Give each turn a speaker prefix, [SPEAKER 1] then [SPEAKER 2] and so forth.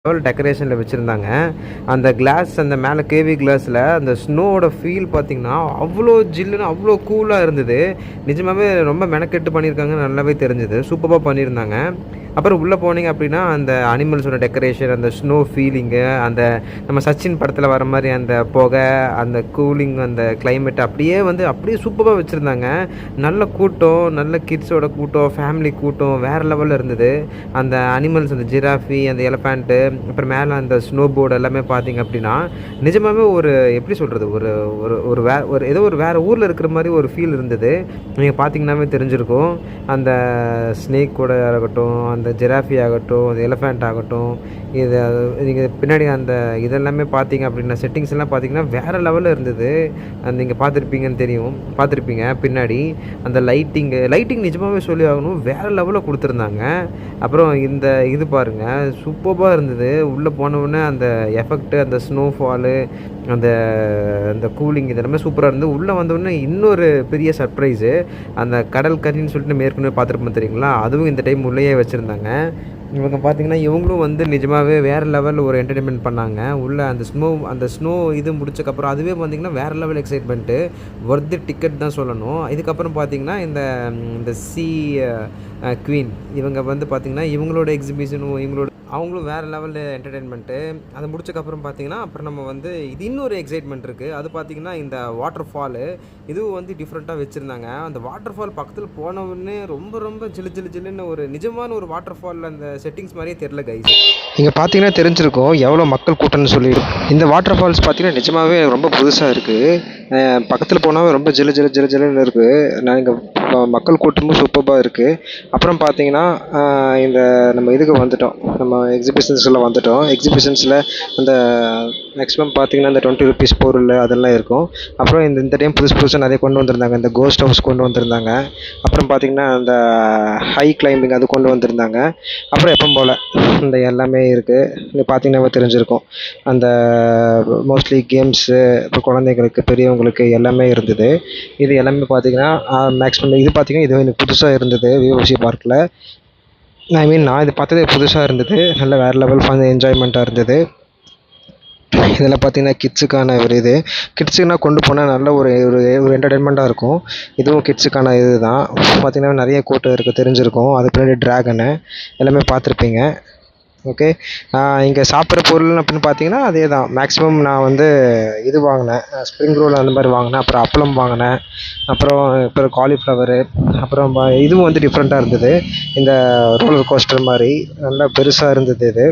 [SPEAKER 1] டெக்கரேஷனில் வச்சுருந்தாங்க. அந்த கிளாஸ் அந்த மேலே கேவி கிளாஸில் அந்த ஸ்னோவோட ஃபீல் பார்த்திங்கன்னா அவ்வளோ ஜில்லுன்னு அவ்வளோ கூலாக இருந்தது. நிஜமாகவே ரொம்ப மெனக்கெட்டு பண்ணியிருக்காங்கன்னு நல்லாவே தெரிஞ்சுது. சூப்பராக பண்ணியிருந்தாங்க. அப்புறம் உள்ளே போனீங்க அப்படின்னா அந்த அனிமல்ஸோட டெக்கரேஷன், அந்த ஸ்னோ ஃபீலிங்கு, அந்த நம்ம சச்சின் படத்தில் வர மாதிரி அந்த புகை, அந்த கூலிங், அந்த கிளைமேட் அப்படியே சூப்பராக வச்சுருந்தாங்க. நல்ல கூட்டம், நல்ல கிட்ஸோட கூட்டம், ஃபேமிலி கூட்டம் வேறு லெவலில் இருந்தது. அந்த அனிமல்ஸ், அந்த ஜிராஃபி, அந்த எலஃபேண்ட்டு, அப்புறம் மேலே அந்த ஸ்னோ போர்டு எல்லாமே பார்த்தீங்க அப்படின்னா நிஜமாகவே ஒரு எப்படி சொல்கிறது, ஒரு ஒரு ஒரு வே ஒரு ஏதோ ஒரு வேறு ஊரில் இருக்கிற மாதிரி ஒரு ஃபீல் இருந்தது. நீங்கள் பார்த்தீங்கன்னாவே தெரிஞ்சிருக்கும். அந்த ஸ்னேக்கோட ஆகட்டும், அந்த ஜிராஃபி ஆகட்டும், அந்த எலஃபேண்ட் ஆகட்டும், இது நீங்கள் பின்னாடி அந்த இதெல்லாமே பார்த்தீங்க அப்படின்னா செட்டிங்ஸ் எல்லாம் பார்த்தீங்கன்னா வேறு லெவலில் இருந்தது. நீங்கள் பார்த்துருப்பீங்க பின்னாடி அந்த லைட்டிங் நிஜமாகவே சொல்லி ஆகணும், வேறு லெவலில் கொடுத்துருந்தாங்க. அப்புறம் இந்த இது பாருங்கள், சூப்பராக இருந்தது. உள்ளே போனவுடனே அந்த எஃபெக்ட்டு, அந்த ஸ்னோஃபாலு, அந்த அந்த கூலிங் இதெல்லாமே சூப்பராக இருந்தது. உள்ளே வந்தோடனே இன்னொரு பெரிய சர்ப்ரைஸு, அந்த கடல் கறின்னு சொல்லிட்டு நம்ம ஏற்கனவே பார்த்துருப்போம் தெரியுங்களா, அதுவும் இந்த டைம் உள்ளேயே வச்சுருந்தாங்க. இவங்க பார்த்தீங்கன்னா இவங்களும் நிஜமாகவே வேறு லெவலில் ஒரு என்டர்டெயின்மெண்ட் பண்ணாங்க. உள்ளே அந்த ஸ்னோ இது முடிச்சக்கப்புறம் அதுவே பார்த்திங்கன்னா வேறு லெவல் எக்ஸைட்மெண்ட்டு, ஒர்த்து டிக்கெட் தான் சொல்லணும். இதுக்கப்புறம் பார்த்திங்கன்னா இந்த சி குவீன் இவங்க பார்த்திங்கன்னா இவங்களோட எக்ஸிபிஷனும் அவங்களும் வேறு லெவலில் என்டர்டெயின்மெண்ட்டு. அதை முடிச்சக்கப்புறம் பார்த்திங்கன்னா அப்புறம் நம்ம இது இன்னொரு எக்ஸைட்மெண்ட் இருக்குது. அது பார்த்திங்கன்னா இந்த வாட்டர் ஃபாலு இதுவும் டிஃப்ரெண்ட்டாக வச்சுருந்தாங்க. அந்த வாட்டர் ஃபால் பக்கத்தில் போனவுடனே ரொம்ப ரொம்ப ஜில்லுன்னு ஒரு நிஜமான ஒரு வாட்டர் ஃபாலில் அந்த செட்டிங்ஸ் மாதிரியே தெரில கைஸ். இங்கே பார்த்தீங்கன்னா தெரிஞ்சிருக்கும் எவ்வளோ மக்கள் கூட்டம்னு சொல்லி. இந்த வாட்டர் ஃபால்ஸ் பார்த்தீங்கன்னா நிஜமாகவே ரொம்ப புதுசாக இருக்குது. பக்கத்தில் போனால் ரொம்ப ஜில்லுன்னு இருக்குது. நான் இங்கே மக்கள் கூட்டமும் சூப்பராக இருக்குது. அப்புறம் பார்த்தீங்கன்னா இந்த நம்ம இதுக்கு வந்துட்டோம், நம்ம எக்ஸிபிஷன்ஸில் வந்துட்டோம். எக்ஸிபிஷன்ஸில் அந்த மேக்ஸிமம் பார்த்தீங்கன்னா இந்த 20 rupees பொருள் அதெல்லாம் இருக்கும். அப்புறம் இந்த டைம் புதுசாக நிறைய கொண்டு வந்திருந்தாங்க. இந்த கோஸ்ட் ஹவுஸ் கொண்டு வந்திருந்தாங்க. அப்புறம் பார்த்தீங்கன்னா அந்த ஹை கிளைம்பிங் அது கொண்டு வந்திருந்தாங்க. அப்புறம் எப்பவும் போல் இந்த எல்லாமே இருக்குது. நீங்கள் பார்த்தீங்கன்னா தெரிஞ்சிருக்கும். அந்த மோஸ்ட்லி கேம்ஸு, இப்போ குழந்தைங்களுக்கு பெரியவங்களுக்கு எல்லாமே இருந்தது. இது எல்லாமே பார்த்தீங்கன்னா மேக்ஸிமம் இது பார்த்தீங்கன்னா இது எனக்கு புதுசாக இருந்தது விஓசி பார்க்கில். நான் இது பார்த்ததே புதுசாக இருந்தது. நல்ல வேறு லெவல் ஃபன் என்ஜாய்மெண்ட்டாக இருந்தது. இதெல்லாம் பார்த்தீங்கன்னா கிட்ஸுக்கான ஒரு இது. கிட்ஸுக்குனா கொண்டு போனால் நல்ல ஒரு ஒரு என்டர்டெயின்மெண்ட்டாக இருக்கும். இதுவும் கிட்ஸுக்கான இது தான். பார்த்தீங்கன்னா நிறைய கூட்டம் இருக்குது தெரிஞ்சிருக்கும். அது பின்னாடி ட்ராகனு எல்லாமே பார்த்துருப்பீங்க. ஓகே, இங்கே சாப்பிட்ற பொருள் அப்படின்னு பார்த்தீங்கன்னா அதே தான். மேக்ஸிமம் நான் இது வாங்கினேன், ஸ்ப்ரிங் ரோல் அந்த மாதிரி வாங்கினேன். அப்புறம் அப்பளம் வாங்கினேன். அப்புறம் காலிஃப்ளவரு. இதுவும் டிஃப்ரெண்ட்டாக இருந்தது. இந்த ரோலர் கோஸ்டர் மாதிரி நல்லா பெருசாக இருந்தது இது.